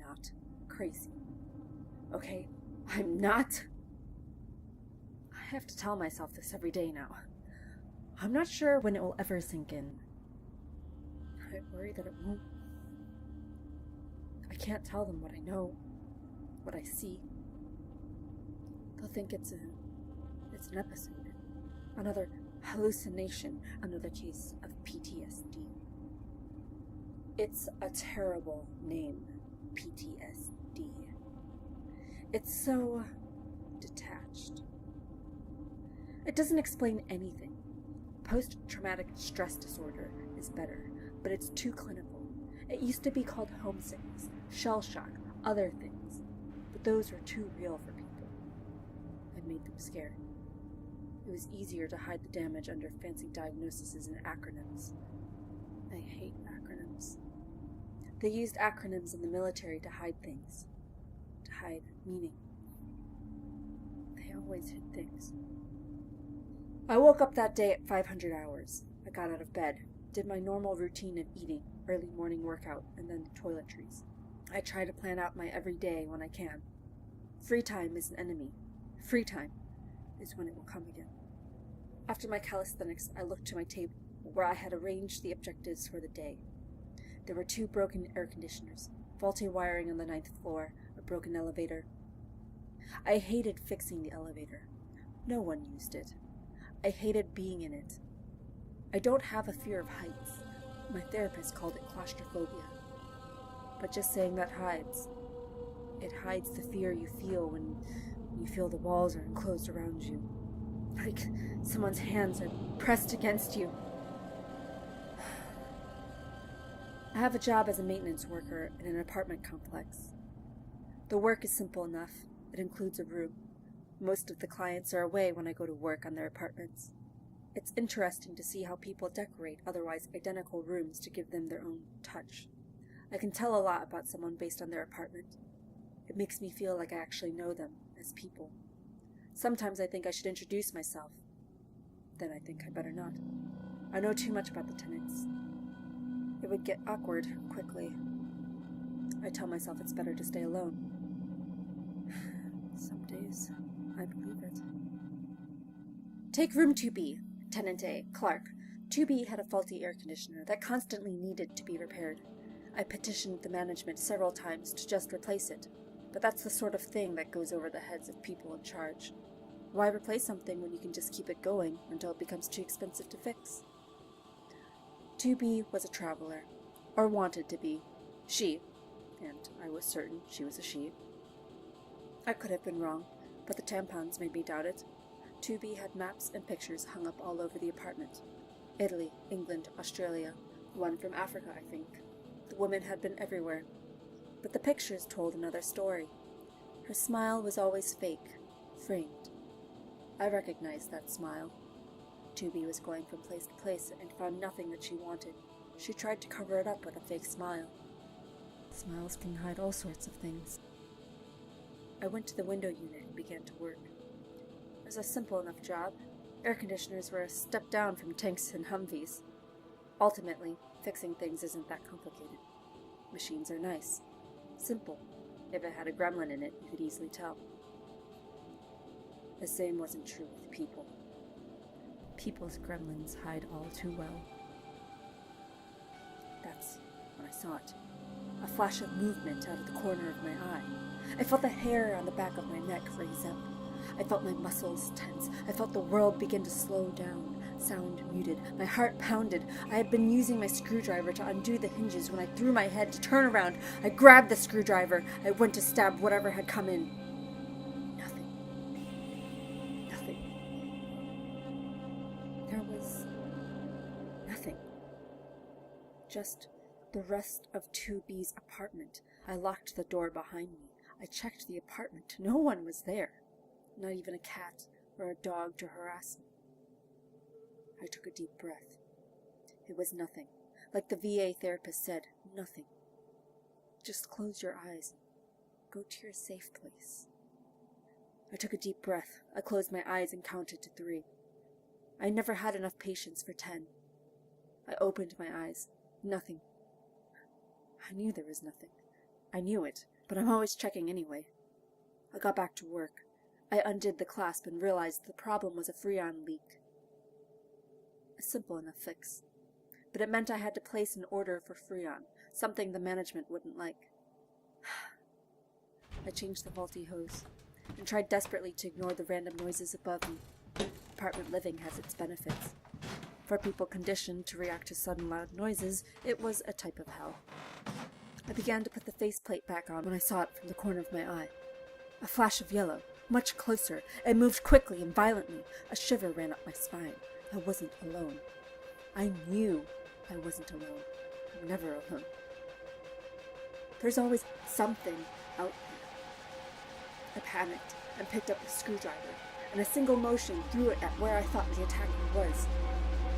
not crazy. Okay? I'm not. I have to tell myself this every day now. I'm not sure when it will ever sink in. I worry that it won't. I can't tell them what I know, what I see. They'll think it's an episode, another hallucination, another case of PTSD. It's a terrible name, PTSD. It's so detached. It doesn't explain anything. Post-traumatic stress disorder is better, but it's too clinical. It used to be called homesickness, shell shock, other things, but those were too real for people. It made them scared. It was easier to hide the damage under fancy diagnoses and acronyms. I hate acronyms. They used acronyms in the military to hide things, to hide meaning. They always hid things. I woke up that day at 500 hours. I got out of bed, did my normal routine of eating, early morning workout, and then toiletries. I try to plan out my everyday when I can. Free time is an enemy. Free time is when it will come again. After my calisthenics, I looked to my table, where I had arranged the objectives for the day. There were 2 broken air conditioners, faulty wiring on the 9th floor, a broken elevator. I hated fixing the elevator. No one used it. I hated being in it. I don't have a fear of heights. My therapist called it claustrophobia. But just saying that hides. It hides the fear you feel when you feel the walls are enclosed around you. Like someone's hands are pressed against you. I have a job as a maintenance worker in an apartment complex. The work is simple enough. It includes a room. Most of the clients are away when I go to work on their apartments. It's interesting to see how people decorate otherwise identical rooms to give them their own touch. I can tell a lot about someone based on their apartment. It makes me feel like I actually know them as people. Sometimes I think I should introduce myself. Then I think I better not. I know too much about the tenants. It would get awkward quickly. I tell myself it's better to stay alone. Some days, I believe it. Take room 2B, tenant A, Clark. 2B had a faulty air conditioner that constantly needed to be repaired. I petitioned the management several times to just replace it, but that's the sort of thing that goes over the heads of people in charge. Why replace something when you can just keep it going until it becomes too expensive to fix? 2B was a traveler, or wanted to be. She, and I was certain she was a she. I could have been wrong, but the tampons made me doubt it. 2B had maps and pictures hung up all over the apartment. Italy, England, Australia, one from Africa, I think. The woman had been everywhere. But the pictures told another story. Her smile was always fake, framed. I recognized that smile. 2B was going from place to place and found nothing that she wanted. She tried to cover it up with a fake smile. Smiles can hide all sorts of things. I went to the window unit and began to work. It was a simple enough job. Air conditioners were a step down from tanks and Humvees. Ultimately, fixing things isn't that complicated. Machines are nice. Simple. If it had a gremlin in it, you could easily tell. The same wasn't true with people. People's gremlins hide all too well. That's when I saw it. A flash of movement out of the corner of my eye. I felt the hair on the back of my neck raise up. I felt my muscles tense. I felt the world begin to slow down. Sound muted. My heart pounded. I had been using my screwdriver to undo the hinges when I threw my head to turn around. I grabbed the screwdriver. I went to stab whatever had come in. Nothing. Nothing. There was nothing. Just the rest of 2B's apartment. I locked the door behind me. I checked the apartment. No one was there. Not even a cat or a dog to harass me. I took a deep breath. It was nothing. Like the VA therapist said, nothing. Just close your eyes and go to your safe place. I took a deep breath. I closed my eyes and counted to 3. I never had enough patience for 10. I opened my eyes. Nothing. I knew there was nothing. I knew it. but I'm always checking anyway. I got back to work. I undid the clasp and realized the problem was a Freon leak. A simple enough fix. But it meant I had to place an order for Freon, something the management wouldn't like. I changed the faulty hose, and tried desperately to ignore the random noises above me. Apartment living has its benefits. For people conditioned to react to sudden loud noises, it was a type of hell. I began to put the faceplate back on when I saw it from the corner of my eye. A flash of yellow, much closer. It moved quickly and violently. A shiver ran up my spine. I wasn't alone. I knew I wasn't alone. I'm never alone. There's always something out there. I panicked and picked up the screwdriver, and a single motion threw it at where I thought the attacker was.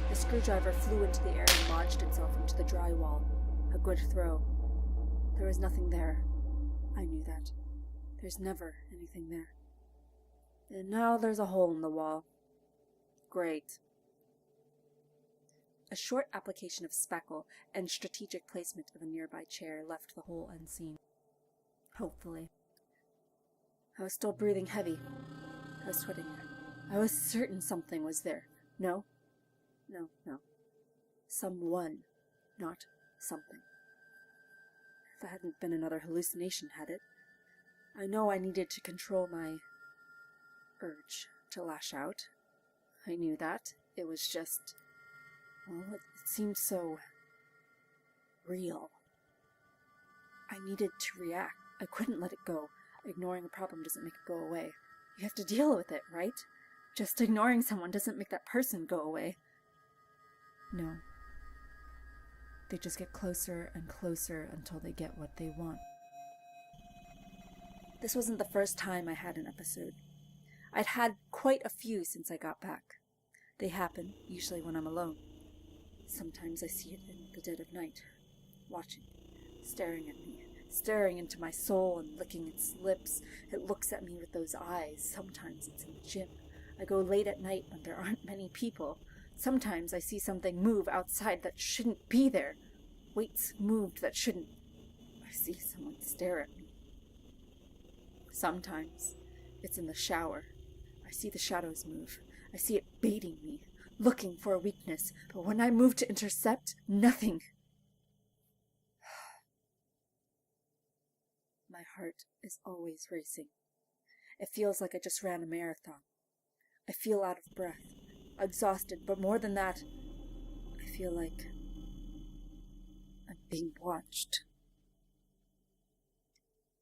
The screwdriver flew into the air and lodged itself into the drywall. A good throw. There was nothing there. I knew that. There's never anything there. And now there's a hole in the wall. Great. A short application of speckle and strategic placement of a nearby chair left the hole unseen. Hopefully. I was still breathing heavy. I was sweating. I was certain something was there. No. Someone, not something. That hadn't been another hallucination, had it? I know I needed to control my urge to lash out. I knew that. It was just... well, it seemed so... real. I needed to react. I couldn't let it go. Ignoring a problem doesn't make it go away. You have to deal with it, right? Just ignoring someone doesn't make that person go away. No. They just get closer and closer until they get what they want. This wasn't the first time I had an episode. I'd had quite a few since I got back. They happen, usually when I'm alone. Sometimes I see it in the dead of night, watching, staring at me, staring into my soul and licking its lips. It looks at me with those eyes. Sometimes it's in the gym. I go late at night when there aren't many people. Sometimes I see something move outside that shouldn't be there. Weights moved that shouldn't. I see someone stare at me. Sometimes it's in the shower. I see the shadows move. I see it baiting me, looking for a weakness. But when I move to intercept, nothing. My heart is always racing. It feels like I just ran a marathon. I feel out of breath, exhausted, but more than that, I feel like I'm being watched.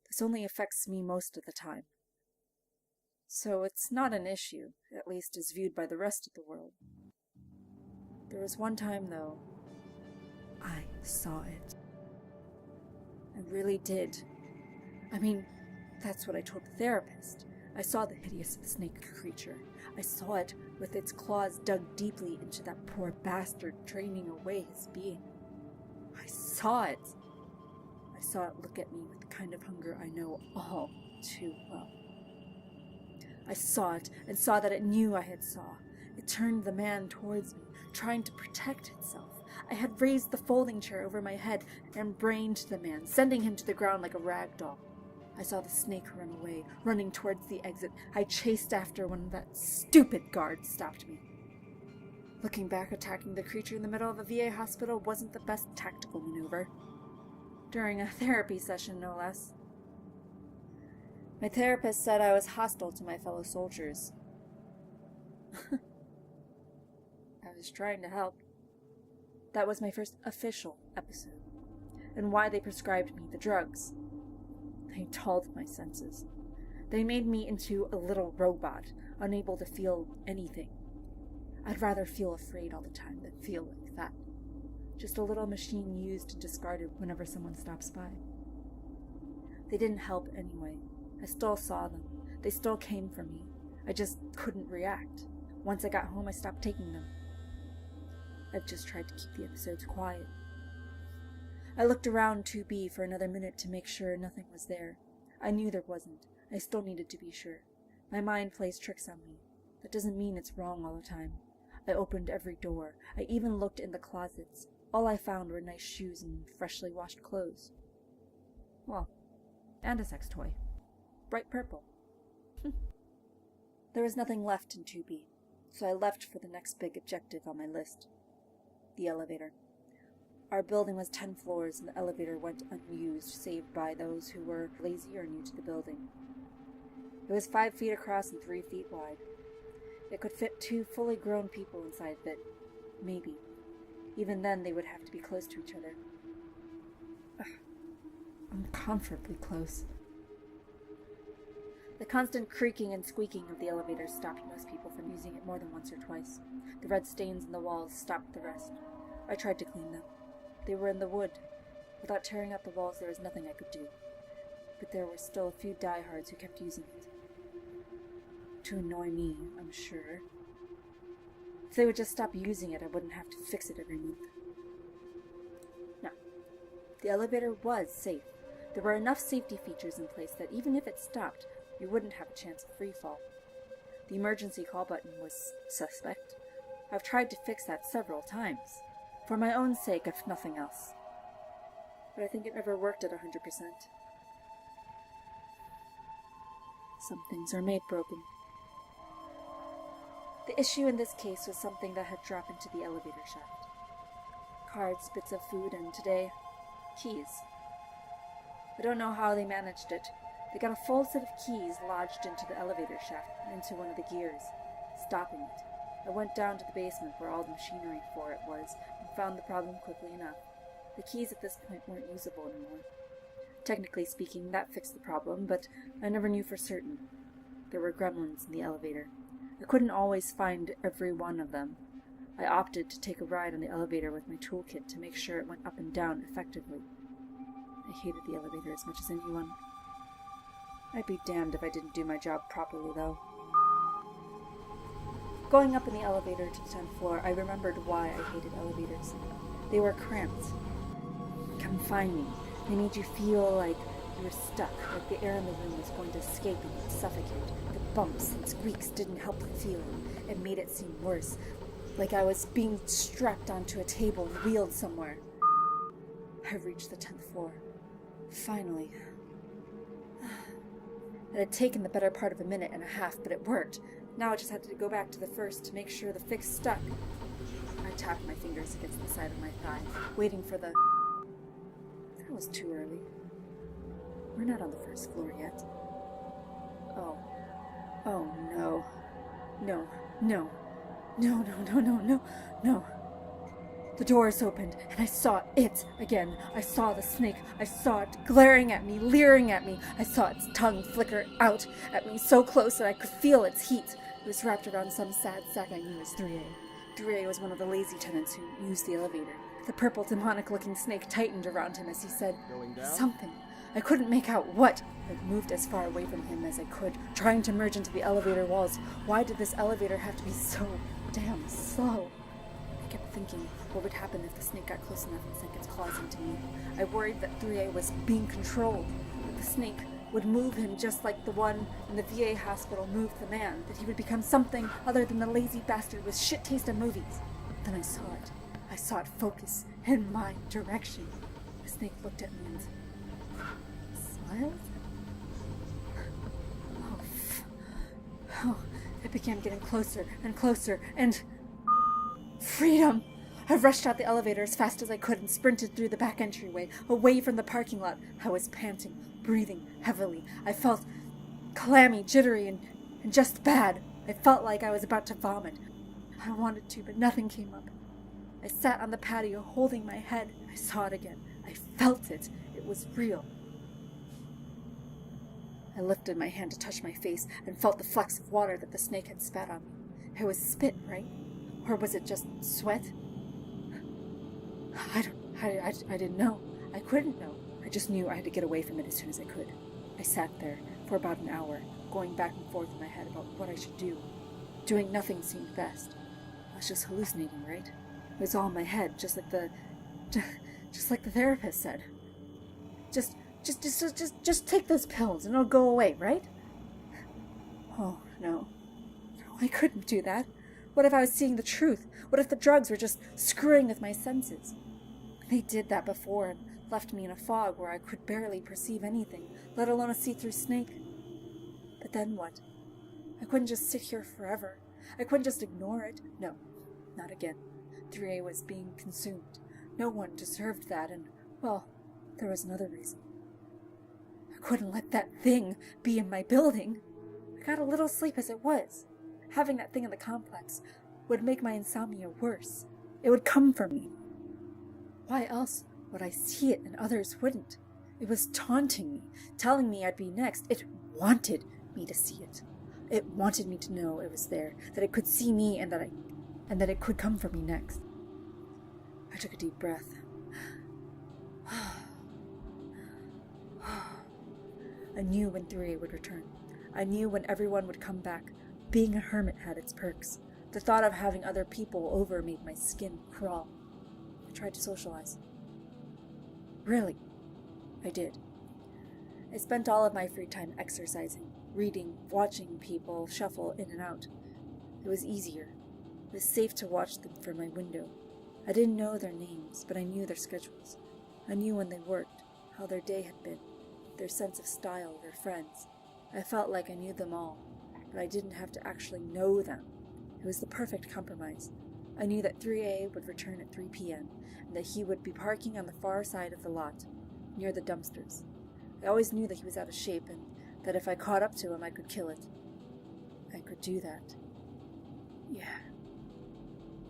This only affects me most of the time. So it's not an issue, at least as viewed by the rest of the world. There was one time, though, I saw it. I really did. I mean, that's what I told the therapist. I saw the hideous snake creature. I saw it with its claws dug deeply into that poor bastard, draining away his being. I saw it. I saw it look at me with the kind of hunger I know all too well. I saw it, and saw that it knew I had saw. It turned the man towards me, trying to protect itself. I had raised the folding chair over my head and brained the man, sending him to the ground like a rag doll. I saw the snake run away, running towards the exit. I chased after when that stupid guard stopped me. Looking back, attacking the creature in the middle of a VA hospital wasn't the best tactical maneuver. During a therapy session, no less. My therapist said I was hostile to my fellow soldiers. I was trying to help. That was my first official episode, and why they prescribed me the drugs. They dulled my senses. They made me into a little robot, unable to feel anything. I'd rather feel afraid all the time than feel like that. Just a little machine used and discarded whenever someone stops by. They didn't help anyway. I still saw them. They still came for me. I just couldn't react. Once I got home, I stopped taking them. I've just tried to keep the episodes quiet. I looked around 2B for another minute to make sure nothing was there. I knew there wasn't. I still needed to be sure. My mind plays tricks on me. That doesn't mean it's wrong all the time. I opened every door. I even looked in the closets. All I found were nice shoes and freshly washed clothes. Well, And a sex toy. Bright purple. There was nothing left in 2B, so I left for the next big objective on my list. The elevator. Our building was 10 floors, and the elevator went unused, save by those who were lazy or new to the building. It was 5 feet across and 3 feet wide. It could fit 2 fully grown people inside of it. Maybe. Even then, they would have to be close to each other. Uncomfortably close. The constant creaking and squeaking of the elevator stopped most people from using it more than once or twice. The red stains in the walls stopped the rest. I tried to clean them. They were in the wood. Without tearing out the walls, there was nothing I could do. But there were still a few diehards who kept using it. To annoy me, I'm sure. If they would just stop using it, I wouldn't have to fix it every month. No. The elevator was safe. There were enough safety features in place that even if it stopped, you wouldn't have a chance of free fall. The emergency call button was suspect. I've tried to fix that several times, for my own sake, if nothing else. But I think it never worked at 100%. Some things are made broken. The issue in this case was something that had dropped into the elevator shaft. Cards, bits of food, and today, keys. I don't know how they managed it. They got a full set of keys lodged into the elevator shaft and into one of the gears, stopping it. I went down to the basement where all the machinery for it was and found the problem quickly enough. The keys at this point weren't usable anymore. Technically speaking, that fixed the problem, but I never knew for certain. There were gremlins in the elevator. I couldn't always find every one of them. I opted to take a ride on the elevator with my toolkit to make sure it went up and down effectively. I hated the elevator as much as anyone. I'd be damned if I didn't do my job properly, though. Going up in the elevator to the 10th floor, I remembered why I hated elevators. They were cramped, confining. They made you feel like you were stuck, like the air in the room was going to escape and you'd suffocate. The bumps and squeaks didn't help the feeling. It made it seem worse, like I was being strapped onto a table and wheeled somewhere. I reached the 10th floor. Finally. It had taken the better part of a minute and a half, but it worked. Now I just had to go back to the first to make sure the fix stuck. I tapped my fingers against the side of my thigh, waiting for the... That was too early. We're not on the first floor yet. Oh. Oh, no. No. No. No, no, no, no, no, no. The doors opened, and I saw it again. I saw the snake. I saw it glaring at me, leering at me. I saw its tongue flicker out at me so close that I could feel its heat. It was wrapped around some sad sack I knew as 3A. 3A was one of the lazy tenants who used the elevator. The purple, demonic-looking snake tightened around him as he said something. I couldn't make out what. I moved as far away from him as I could, trying to merge into the elevator walls. Why did this elevator have to be so damn slow? I kept thinking, what would happen if the snake got close enough and sank its claws into me? I worried that 3A was being controlled, that the snake would move him just like the one in the VA hospital moved the man, that he would become something other than the lazy bastard with shit taste in movies. Then I saw it. I saw it focus in my direction. The snake looked at me and smiled? Oh, it began getting closer and closer, and... Freedom! I rushed out the elevator as fast as I could and sprinted through the back entryway, away from the parking lot. I was panting, breathing heavily. I felt clammy, jittery, and just bad. I felt like I was about to vomit. I wanted to, but nothing came up. I sat on the patio, holding my head. I saw it again. I felt it. It was real. I lifted my hand to touch my face and felt the flecks of water that the snake had spat on me. It was spit, right? Or was it just sweat? I didn't know. I couldn't know. I just knew I had to get away from it as soon as I could. I sat there for about an hour, going back and forth in my head about what I should do. Doing nothing seemed best. I was just hallucinating, right? It was all in my head, just like the therapist said. Just take those pills and it'll go away, right? Oh, no. No, I couldn't do that. What if I was seeing the truth? What if the drugs were just screwing with my senses? They did that before, and left me in a fog where I could barely perceive anything, let alone a see-through snake. But then what? I couldn't just sit here forever. I couldn't just ignore it. No, not again. 3A was being consumed. No one deserved that, and, well, there was another reason. I couldn't let that thing be in my building. I got a little sleep as it was. Having that thing in the complex would make my insomnia worse. It would come for me. Why else would I see it and others wouldn't? It was taunting me, telling me I'd be next. It wanted me to see it. It wanted me to know it was there, that it could see me and that it could come for me next. I took a deep breath. I knew when 3A would return. I knew when everyone would come back. Being a hermit had its perks. The thought of having other people over made my skin crawl. I tried to socialize. Really, I did. I spent all of my free time exercising, reading, watching people shuffle in and out. It was easier. It was safe to watch them from my window. I didn't know their names, but I knew their schedules. I knew when they worked, how their day had been, their sense of style, their friends. I felt like I knew them all, but I didn't have to actually know them. It was the perfect compromise. I knew that 3A would return at 3 p.m., and that he would be parking on the far side of the lot, near the dumpsters. I always knew that he was out of shape, and that if I caught up to him, I could kill it. I could do that. Yeah.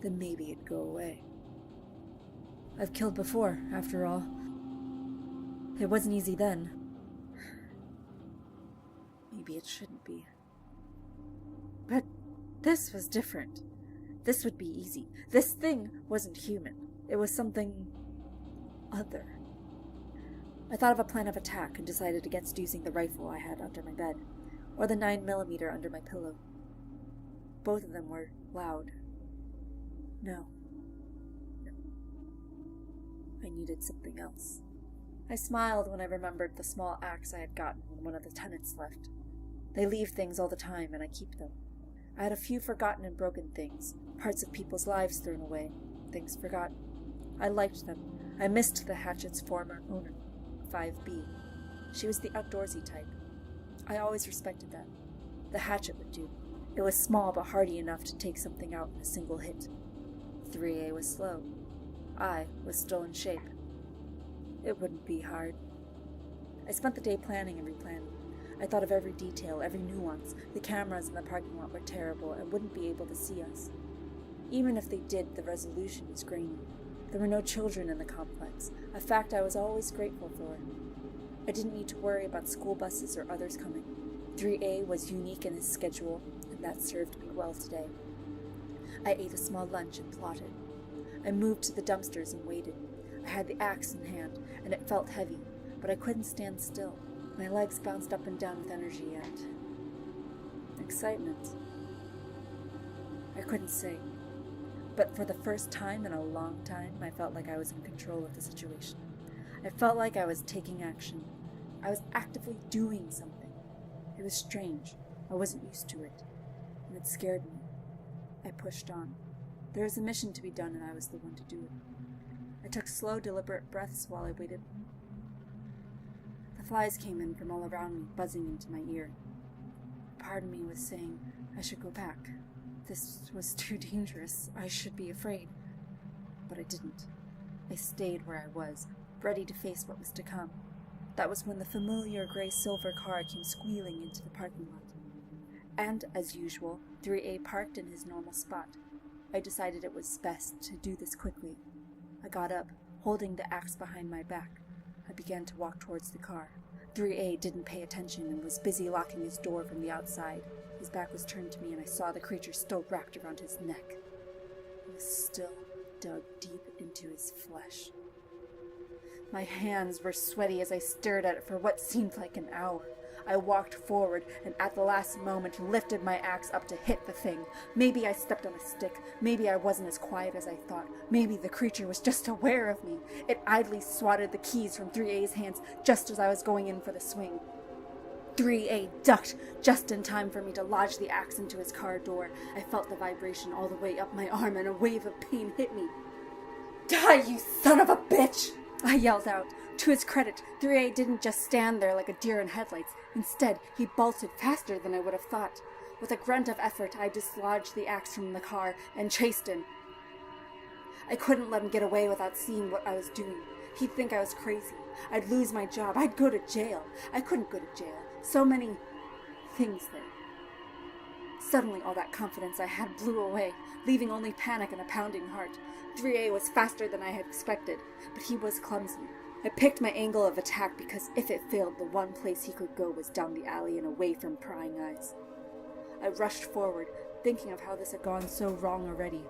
Then maybe it'd go away. I've killed before, after all. It wasn't easy then. Maybe it shouldn't be. But this was different. This would be easy. This thing wasn't human. It was something other. I thought of a plan of attack and decided against using the rifle I had under my bed, or the 9mm under my pillow. Both of them were loud. No. I needed something else. I smiled when I remembered the small axe I had gotten when one of the tenants left. They leave things all the time, and I keep them. I had a few forgotten and broken things, parts of people's lives thrown away, things forgotten. I liked them. I missed the hatchet's former owner, 5B. She was the outdoorsy type. I always respected that. The hatchet would do. It was small but hardy enough to take something out in a single hit. 3A was slow. I was still in shape. It wouldn't be hard. I spent the day planning and replanning. I thought of every detail, every nuance. The cameras in the parking lot were terrible and wouldn't be able to see us. Even if they did, the resolution was grainy. There were no children in the complex, a fact I was always grateful for. I didn't need to worry about school buses or others coming. 3A was unique in his schedule, and that served me well today. I ate a small lunch and plotted. I moved to the dumpsters and waited. I had the axe in hand, and it felt heavy, but I couldn't stand still. My legs bounced up and down with energy and excitement. I couldn't say, but for the first time in a long time, I felt like I was in control of the situation. I felt like I was taking action. I was actively doing something. It was strange. I wasn't used to it, and it scared me. I pushed on. There was a mission to be done, and I was the one to do it. I took slow, deliberate breaths while I waited. The flies came in from all around me, buzzing into my ear. Part of me was saying I should go back. This was too dangerous. I should be afraid. But I didn't. I stayed where I was, ready to face what was to come. That was when the familiar gray-silver car came squealing into the parking lot. And, as usual, 3A parked in his normal spot. I decided it was best to do this quickly. I got up, holding the axe behind my back. I began to walk towards the car. 3A didn't pay attention and was busy locking his door from the outside. His back was turned to me, and I saw the creature still wrapped around his neck. It was still dug deep into his flesh. My hands were sweaty as I stared at it for what seemed like an hour. I walked forward and at the last moment lifted my axe up to hit the thing. Maybe I stepped on a stick. Maybe I wasn't as quiet as I thought. Maybe the creature was just aware of me. It idly swatted the keys from 3A's hands just as I was going in for the swing. 3A ducked just in time for me to lodge the axe into his car door. I felt the vibration all the way up my arm and a wave of pain hit me. Die, you son of a bitch! I yelled out. To his credit, 3A didn't just stand there like a deer in headlights. Instead, he bolted faster than I would have thought. With a grunt of effort, I dislodged the axe from the car and chased him. I couldn't let him get away without seeing what I was doing. He'd think I was crazy. I'd lose my job. I'd go to jail. I couldn't go to jail. So many things there. Suddenly, all that confidence I had blew away, leaving only panic and a pounding heart. 3A was faster than I had expected, but he was clumsy. I picked my angle of attack because if it failed, the one place he could go was down the alley and away from prying eyes. I rushed forward, thinking of how this had gone so wrong already.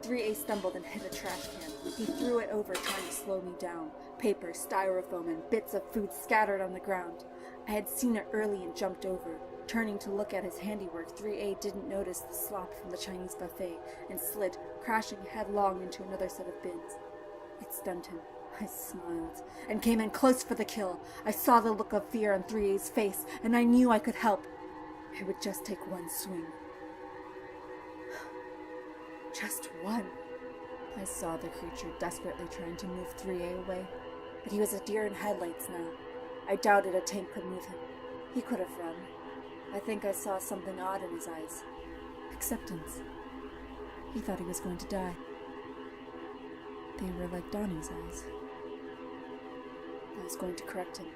3A stumbled and hit a trash can. He threw it over, trying to slow me down. Paper, styrofoam, and bits of food scattered on the ground. I had seen it early and jumped over. Turning to look at his handiwork, 3A didn't notice the slop from the Chinese buffet and slid, crashing headlong into another set of bins. It stunned him. I smiled and came in close for the kill. I saw the look of fear on 3A's face, and I knew I could help. It would just take one swing. Just one. I saw the creature desperately trying to move 3A away, but he was a deer in headlights now. I doubted a tank could move him. He could have run. I think I saw something odd in his eyes. Acceptance. He thought he was going to die. They were like Donnie's eyes. I was going to correct him.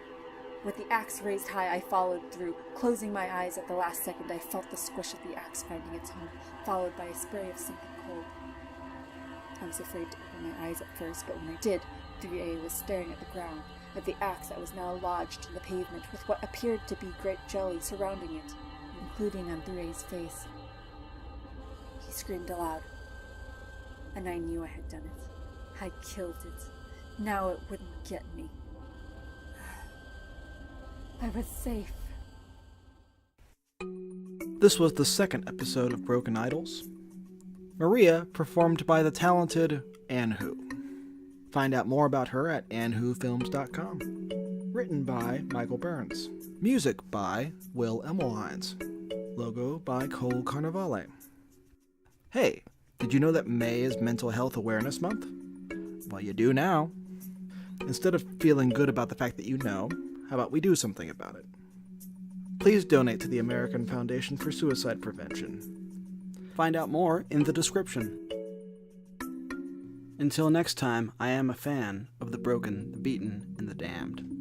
With the axe raised high, I followed through. Closing my eyes at the last second, I felt the squish of the axe finding its home, followed by a spray of something cold. I was afraid to open my eyes at first, but when I did, 3A was staring at the ground, at the axe that was now lodged in the pavement with what appeared to be grape jelly surrounding it, including on 3A's face. He screamed aloud, and I knew I had done it. I killed it. Now it wouldn't get me. I was safe. This was the second episode of Broken Idols. Maria, performed by the talented Anne Hu. Find out more about her at annewhofilms.com. Written by Michael Burns. Music by Will Emmelhines. Logo by Cole Carnevale. Hey, did you know that May is Mental Health Awareness Month? Well, you do now. Instead of feeling good about the fact that you know, how about we do something about it? Please donate to the American Foundation for Suicide Prevention. Find out more in the description. Until next time, I am a fan of the broken, the beaten, and the damned.